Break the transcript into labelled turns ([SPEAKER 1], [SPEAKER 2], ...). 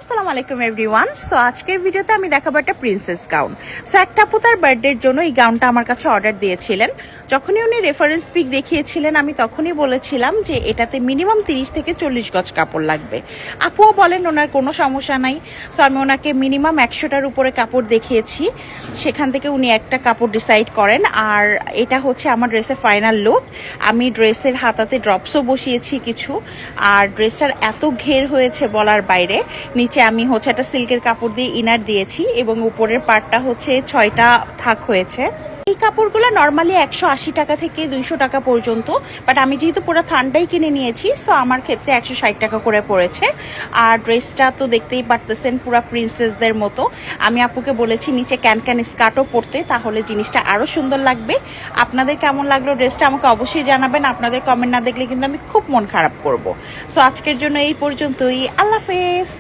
[SPEAKER 1] আসসালামু আলাইকুম everyone. So আজকের ভিডিওতে আমি দেখাবো একটা প্রিন্সেস গাউন। সো একটা আপু তার বার্থডের জন্য এই গাউনটা আমার কাছে অর্ডার দিয়েছিলেন। যখনই উনি রেফারেন্স পিক দেখিয়েছিলেন আমি তখনই বলেছিলাম যে এটাতে মিনিমাম 30 থেকে 40 গজ কাপড় লাগবে। আপুও বলেন ওনার কোনো সমস্যা নাই। সো আমি ওনাকে মিনিমাম 100টার উপরে কাপড় দেখিয়েছি, সেখান থেকে উনি একটা কাপড় ডিসাইড করেন। আর এটা হচ্ছে আমার ড্রেসের ফাইনাল লুক। আমি ড্রেসের হাতাতে ড্রপসও বসিয়েছি কিছু, আর ড্রেসটার এত ঘের হয়েছে বলার বাইরে। নিচে আমি হচ্ছে একটা সিল্কের কাপড় দিয়ে ইনার দিয়েছি এবং উপরের পার্টটা হচ্ছে 6টা থাক হয়েছে। এই কাপড়গুলো নর্মালি 180 টাকা থেকে 200 টাকা পর্যন্ত, বাট আমি যেহেতু পুরো থানটাই কিনে নিয়েছি সো আমার ক্ষেত্রে 160 টাকা করে পড়েছে। আর ড্রেসটা তো দেখতেই পারতেছেন পুরো প্রিন্সেসদের মতো। আমি আপুকে বলেছি নিচে ক্যান ক্যান স্কার্টও পরতে, তাহলে জিনিসটা আরও সুন্দর লাগবে। আপনাদের কেমন লাগলো ড্রেসটা আমাকে অবশ্যই জানাবেন। আপনাদের কমেন্ট না দেখলে কিন্তু আমি খুব মন খারাপ করব। সো আজকের জন্য এই পর্যন্তই। আল্লাহ হাফেজ।